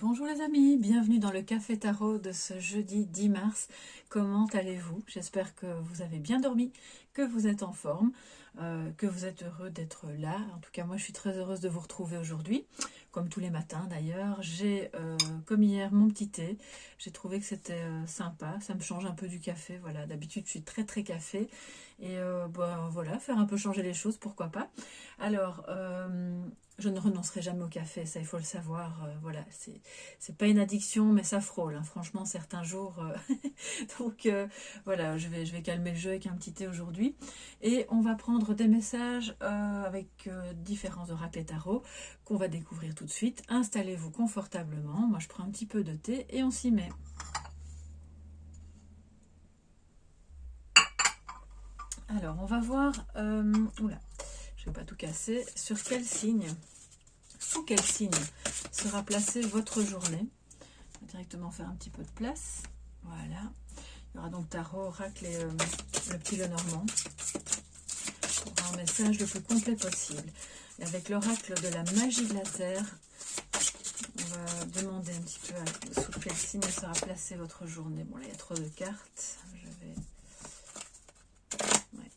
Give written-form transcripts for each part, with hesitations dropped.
Bonjour les amis, bienvenue dans le Café Tarot de ce jeudi 10 mars. Comment allez-vous? J'espère que vous avez bien dormi, que vous êtes en forme, que vous êtes heureux d'être là. En tout cas, moi je suis très heureuse de vous retrouver aujourd'hui, comme tous les matins d'ailleurs. J'ai, comme hier, mon petit thé. J'ai trouvé que c'était sympa, ça me change un peu du café. Voilà, d'habitude je suis très café. Et voilà, faire un peu changer les choses, pourquoi pas. Alors, je ne renoncerai jamais au café, ça il faut le savoir. Voilà, c'est pas une addiction, mais ça frôle, hein. Franchement, certains jours. Donc voilà, je vais calmer le jeu avec un petit thé aujourd'hui. Et on va prendre des messages avec différents oracles et tarots qu'on va découvrir tout de suite. Installez-vous confortablement. Moi, je prends un petit peu de thé et on s'y met. Alors, on va voir. Oula, je vais pas tout casser. Sur quel signe, sous quel signe sera placée votre journée? On va directement faire un petit peu de place. Voilà. Il y aura donc tarot, oracle et le petit Lenormand pour un message le plus complet possible. Et avec l'oracle de la magie de la terre, on va demander un petit peu sous quel signe sera placée votre journée. Bon, là, il y a trop de cartes. Je vais... Ouais.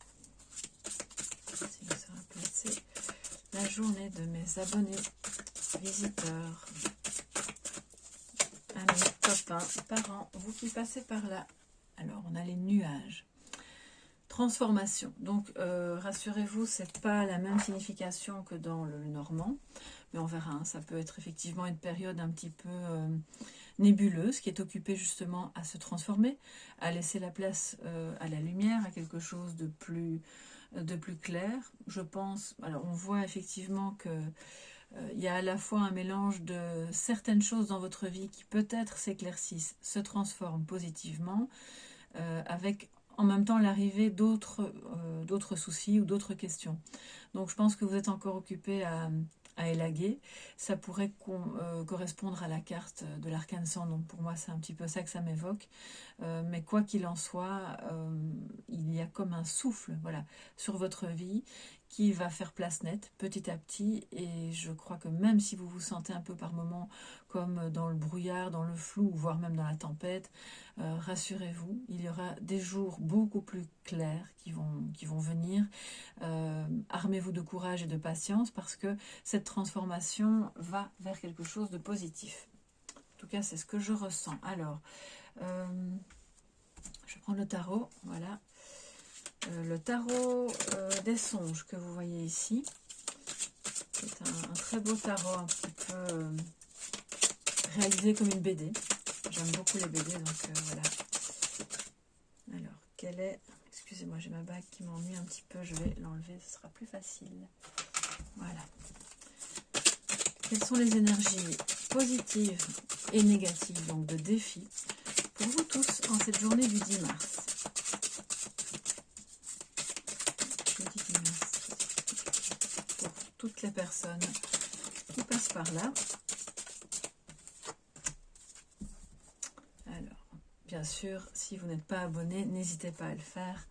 Signe sera placée la journée de mes abonnés, visiteurs, amis, copains, parents, vous qui passez par là. Alors, on a les nuages. Transformation. Donc, rassurez-vous, c'est pas la même signification que dans le normand, mais on verra. Hein, ça peut être effectivement une période un petit peu nébuleuse qui est occupée justement à se transformer, à laisser la place à la lumière, à quelque chose de plus clair. Je pense. Alors, on voit effectivement que il y a à la fois un mélange de certaines choses dans votre vie qui peut-être s'éclaircissent, se transforment positivement, avec en même temps l'arrivée d'autres soucis ou d'autres questions. Donc je pense que vous êtes encore occupé à élaguer. Ça pourrait correspondre à la carte de l'arcane 100, donc pour moi c'est un petit peu ça que ça m'évoque. Mais quoi qu'il en soit, il y a comme un souffle, voilà, sur votre vie qui va faire place nette petit à petit, et je crois que même si vous vous sentez un peu par moments comme dans le brouillard, dans le flou, voire même dans la tempête, rassurez-vous, il y aura des jours beaucoup plus clairs qui vont venir. Armez-vous de courage et de patience parce que cette transformation va vers quelque chose de positif. En tout cas, c'est ce que je ressens. Alors, je prends le tarot, voilà. Le tarot des songes que vous voyez ici. C'est un très beau tarot, un petit peu réalisé comme une BD. J'aime beaucoup les BD, donc voilà. Alors, quelle est... Excusez-moi, j'ai ma bague qui m'ennuie un petit peu. Je vais l'enlever, ce sera plus facile. Voilà. Quelles sont les énergies positives et négatives, donc de défis, pour vous tous en cette journée du 10 mars? Jeudi 10 mars. Pour toutes les personnes qui passent par là. Alors, bien sûr, si vous n'êtes pas abonné, n'hésitez pas à le faire.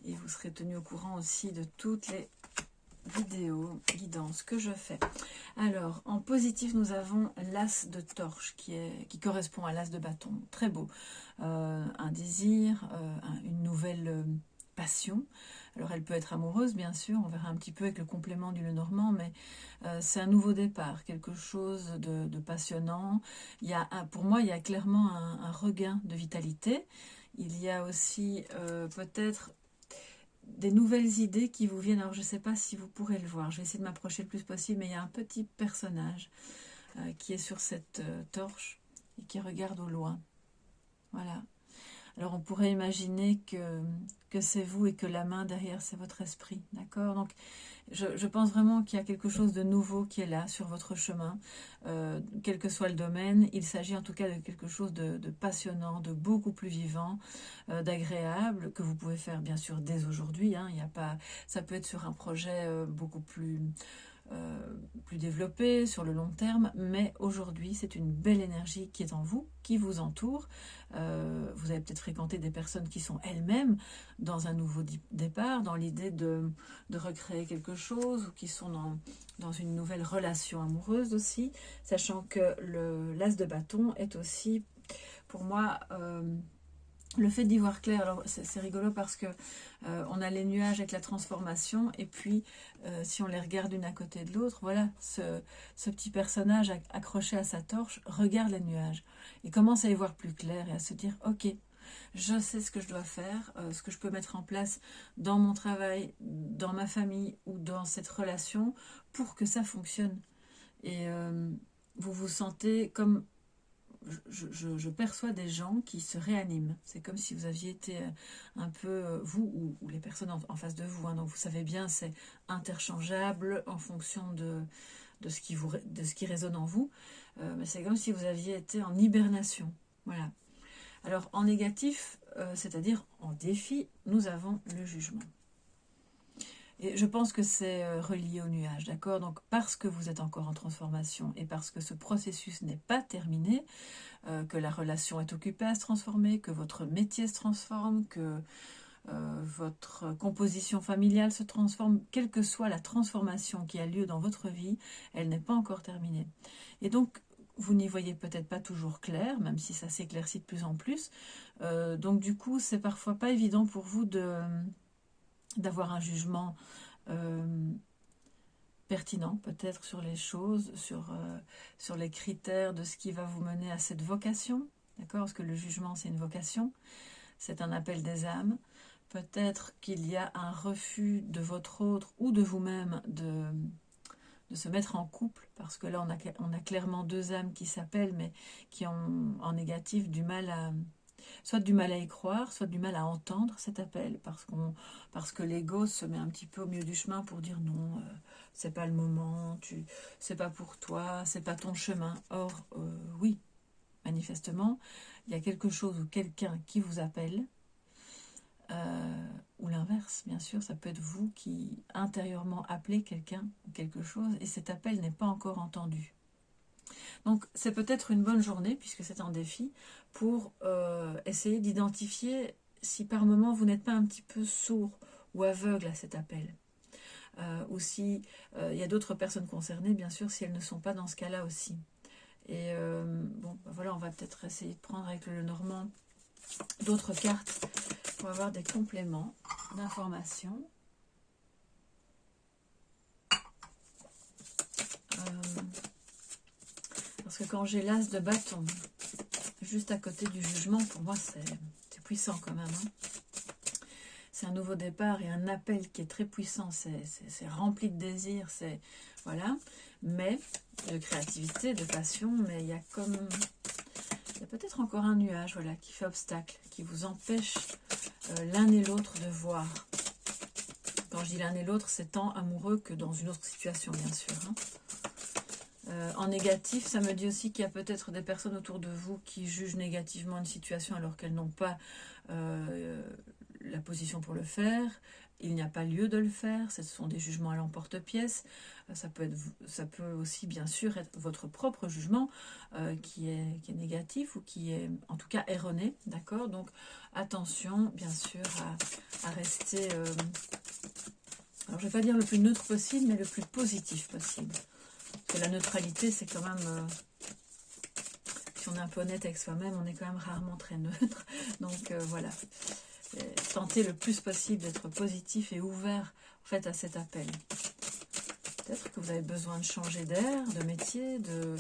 Et vous serez tenu au courant aussi de toutes les vidéos, guidances que je fais. Alors, en positif, nous avons l'as de torche qui correspond à l'as de bâton. Très beau. Un désir, une nouvelle passion. Alors, elle peut être amoureuse, bien sûr. On verra un petit peu avec le complément du Lenormand, mais c'est un nouveau départ, quelque chose de passionnant. Pour moi, il y a clairement un regain de vitalité. Il y a aussi peut-être des nouvelles idées qui vous viennent. Alors je ne sais pas si vous pourrez le voir, je vais essayer de m'approcher le plus possible, mais il y a un petit personnage qui est sur cette torche et qui regarde au loin. Voilà. Alors on pourrait imaginer que c'est vous et que la main derrière c'est votre esprit, d'accord? Donc je pense vraiment qu'il y a quelque chose de nouveau qui est là sur votre chemin, quel que soit le domaine. Il s'agit en tout cas de quelque chose de passionnant, de beaucoup plus vivant, d'agréable, que vous pouvez faire bien sûr dès aujourd'hui. Hein, il y a pas, ça peut être sur un projet beaucoup plus plus développée sur le long terme, mais aujourd'hui c'est une belle énergie qui est en vous, qui vous entoure. Vous avez peut-être fréquenté des personnes qui sont elles-mêmes dans un nouveau départ, dans l'idée de recréer quelque chose, ou qui sont dans une nouvelle relation amoureuse aussi, sachant que l'as de bâton est aussi pour moi le fait d'y voir clair. Alors c'est rigolo parce que on a les nuages avec la transformation, et puis si on les regarde l'une à côté de l'autre, voilà, ce petit personnage accroché à sa torche regarde les nuages et commence à y voir plus clair et à se dire ok, je sais ce que je dois faire, ce que je peux mettre en place dans mon travail, dans ma famille ou dans cette relation pour que ça fonctionne. Et vous vous sentez comme je perçois des gens qui se réaniment. C'est comme si vous aviez été un peu, vous ou les personnes en face de vous, hein. Donc vous savez bien, c'est interchangeable en fonction de ce qui résonne en vous. Mais c'est comme si vous aviez été en hibernation. Voilà. Alors en négatif, c'est-à-dire en défi, nous avons le jugement. Et je pense que c'est relié au nuage, d'accord? Donc parce que vous êtes encore en transformation et parce que ce processus n'est pas terminé, que la relation est occupée à se transformer, que votre métier se transforme, que votre composition familiale se transforme, quelle que soit la transformation qui a lieu dans votre vie, elle n'est pas encore terminée. Et donc, vous n'y voyez peut-être pas toujours clair, même si ça s'éclaircit de plus en plus. Donc du coup, c'est parfois pas évident pour vous d'avoir un jugement pertinent peut-être sur les choses, sur les critères de ce qui va vous mener à cette vocation, d'accord? Parce que le jugement, c'est une vocation, c'est un appel des âmes. Peut-être qu'il y a un refus de votre autre ou de vous-même de se mettre en couple, parce que là, on a clairement deux âmes qui s'appellent, mais qui ont en négatif du mal à... soit du mal à y croire, soit du mal à entendre cet appel, parce que l'ego se met un petit peu au milieu du chemin pour dire non, c'est pas le moment, c'est pas pour toi, c'est pas ton chemin. Or, oui, manifestement, il y a quelque chose ou quelqu'un qui vous appelle, ou l'inverse, bien sûr, ça peut être vous qui intérieurement appelez quelqu'un ou quelque chose, et cet appel n'est pas encore entendu. Donc c'est peut-être une bonne journée, puisque c'est un défi, pour essayer d'identifier si par moment vous n'êtes pas un petit peu sourd ou aveugle à cet appel. Ou si il y a d'autres personnes concernées, bien sûr, si elles ne sont pas dans ce cas-là aussi. Et bon, ben voilà, on va peut-être essayer de prendre avec le Normand d'autres cartes pour avoir des compléments d'informations. Parce que quand j'ai l'as de bâton juste à côté du jugement, pour moi c'est puissant quand même, hein. C'est un nouveau départ et un appel qui est très puissant, c'est rempli de désir, c'est voilà, mais de créativité, de passion, mais il y a peut-être encore un nuage, voilà, qui fait obstacle, qui vous empêche l'un et l'autre de voir. Quand je dis l'un et l'autre, c'est tant amoureux que dans une autre situation, bien sûr, hein. En négatif, ça me dit aussi qu'il y a peut-être des personnes autour de vous qui jugent négativement une situation alors qu'elles n'ont pas la position pour le faire. Il n'y a pas lieu de le faire. Ce sont des jugements à l'emporte-pièce. Ça peut aussi, bien sûr, être votre propre jugement qui est négatif ou qui est, en tout cas, erroné. D'accord? Donc, attention, bien sûr, à rester... alors, je ne vais pas dire le plus neutre possible, mais le plus positif possible. Parce que la neutralité, c'est quand même... si on est un peu honnête avec soi-même, on est quand même rarement très neutre. Donc voilà, tentez le plus possible d'être positif et ouvert en fait, à cet appel. Peut-être que vous avez besoin de changer d'air, de métier, de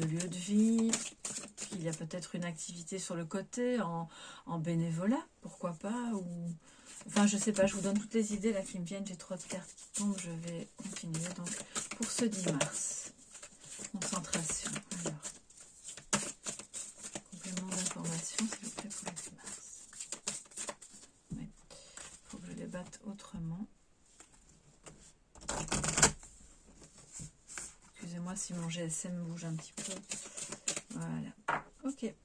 lieu de vie. Il y a peut-être une activité sur le côté, en bénévolat, pourquoi pas, ou... Enfin, je sais pas, je vous donne toutes les idées là qui me viennent. J'ai trop de cartes qui tombent, je vais continuer. Donc, pour ce 10 mars, concentration. Alors, complément d'information, s'il vous plaît, pour le 10 mars. Oui, il faut que je les batte autrement. Excusez-moi si mon GSM bouge un petit peu. Voilà, ok.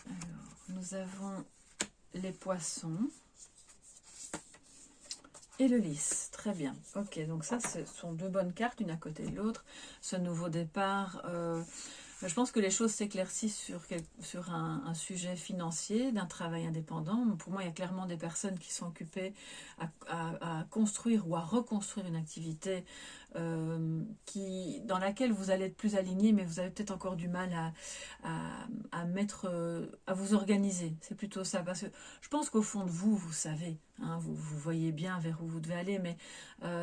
Alors, nous avons les poissons. et le lys. Très bien. Ok, donc ça, ce sont deux bonnes cartes, l'une à côté de l'autre. Ce nouveau départ... je pense que les choses s'éclaircissent sur un sujet financier, d'un travail indépendant. Pour moi, il y a clairement des personnes qui sont occupées à construire ou à reconstruire une activité dans laquelle vous allez être plus aligné, mais vous avez peut-être encore du mal à vous organiser. C'est plutôt ça, parce que je pense qu'au fond de vous, vous savez, hein, vous voyez bien vers où vous devez aller, mais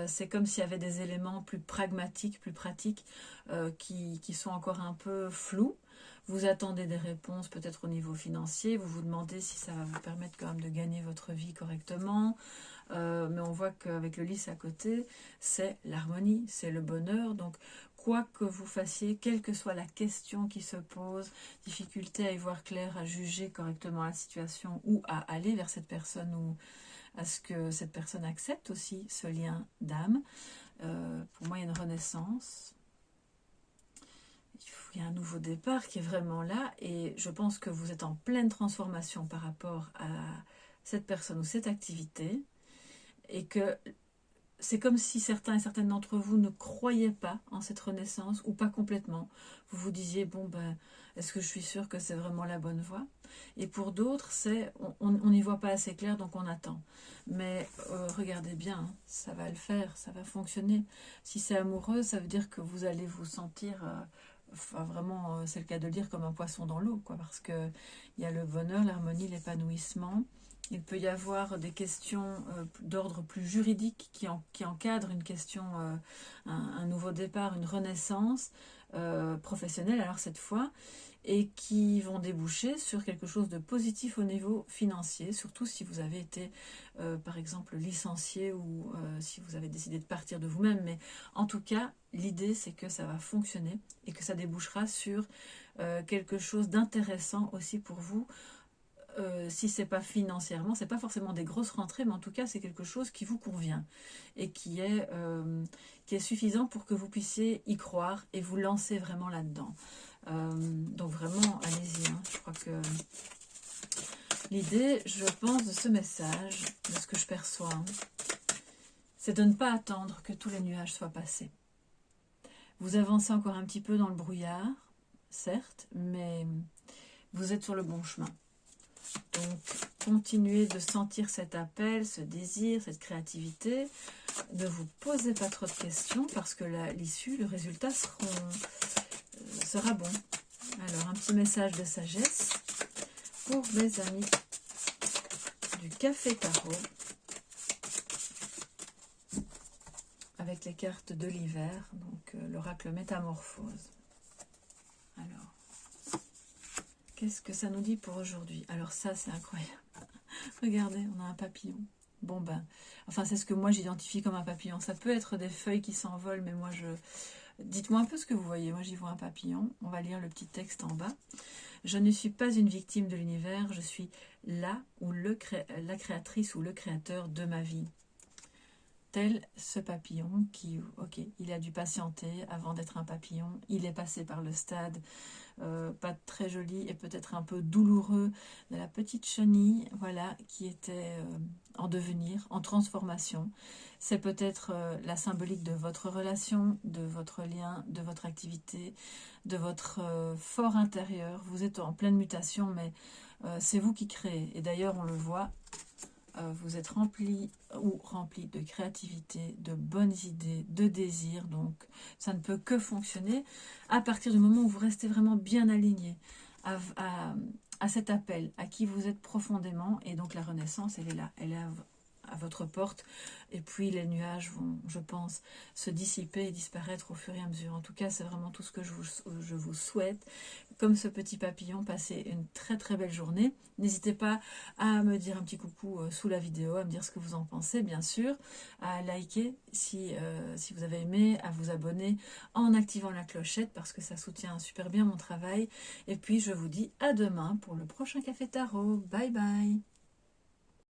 c'est comme s'il y avait des éléments plus pragmatiques, plus pratiques, qui sont encore un peu flous. Vous attendez des réponses peut-être au niveau financier, vous vous demandez si ça va vous permettre quand même de gagner votre vie correctement, mais on voit qu'avec le lys à côté, c'est l'harmonie, c'est le bonheur. Donc quoi que vous fassiez, quelle que soit la question qui se pose, difficulté à y voir clair, à juger correctement la situation ou à aller vers cette personne ou à ce que cette personne accepte aussi ce lien d'âme. Pour moi, il y a une renaissance. Il y a un nouveau départ qui est vraiment là et je pense que vous êtes en pleine transformation par rapport à cette personne ou cette activité et que c'est comme si certains et certaines d'entre vous ne croyaient pas en cette renaissance ou pas complètement. Vous vous disiez, bon ben, est-ce que je suis sûre que c'est vraiment la bonne voie? Et pour d'autres, on n'y voit pas assez clair, donc on attend. Mais regardez bien, hein, ça va le faire, ça va fonctionner. Si c'est amoureux, ça veut dire que vous allez vous sentir... enfin, vraiment, c'est le cas de le dire, comme un poisson dans l'eau, quoi, parce que il y a le bonheur, l'harmonie, l'épanouissement. Il peut y avoir des questions d'ordre plus juridique qui encadrent une question, un nouveau départ, une renaissance professionnelle, alors cette fois, et qui vont déboucher sur quelque chose de positif au niveau financier, surtout si vous avez été, par exemple, licencié ou si vous avez décidé de partir de vous-même. Mais en tout cas, l'idée, c'est que ça va fonctionner et que ça débouchera sur quelque chose d'intéressant aussi pour vous. Si c'est pas financièrement, c'est pas forcément des grosses rentrées, mais en tout cas c'est quelque chose qui vous convient et qui est suffisant pour que vous puissiez y croire et vous lancer vraiment là-dedans. Donc vraiment, allez-y. Hein. Je crois que l'idée, je pense, de ce message, de ce que je perçois, hein, c'est de ne pas attendre que tous les nuages soient passés. Vous avancez encore un petit peu dans le brouillard, certes, mais vous êtes sur le bon chemin. Donc, continuez de sentir cet appel, ce désir, cette créativité. Ne vous posez pas trop de questions parce que l'issue, le résultat sera bon. Alors, un petit message de sagesse pour mes amis du Café Tarot avec les cartes de l'hiver, donc l'oracle Métamorphose. Alors, qu'est-ce que ça nous dit pour aujourd'hui? Alors ça, c'est incroyable. Regardez, on a un papillon. Bon ben, enfin c'est ce que moi j'identifie comme un papillon. Ça peut être des feuilles qui s'envolent, mais moi dites-moi un peu ce que vous voyez. Moi j'y vois un papillon. On va lire le petit texte en bas. Je ne suis pas une victime de l'univers, je suis la la créatrice ou le créateur de ma vie. Tel ce papillon qui, ok, il a dû patienter avant d'être un papillon. Il est passé par le stade pas très joli et peut-être un peu douloureux de la petite chenille, voilà, qui était en devenir, en transformation. C'est peut-être la symbolique de votre relation, de votre lien, de votre activité, de votre fort intérieur. Vous êtes en pleine mutation, mais c'est vous qui créez. Et d'ailleurs, on le voit, vous êtes rempli de créativité, de bonnes idées, de désirs, donc ça ne peut que fonctionner à partir du moment où vous restez vraiment bien aligné à cet appel, à qui vous êtes profondément, et donc la renaissance, elle est là, elle est à votre porte, et puis les nuages vont, je pense, se dissiper et disparaître au fur et à mesure. En tout cas, c'est vraiment tout ce que je vous souhaite. Comme ce petit papillon, passez une très très belle journée. N'hésitez pas à me dire un petit coucou sous la vidéo, à me dire ce que vous en pensez, bien sûr, à liker si vous avez aimé, à vous abonner en activant la clochette parce que ça soutient super bien mon travail. Et puis je vous dis à demain pour le prochain Café Tarot. Bye bye.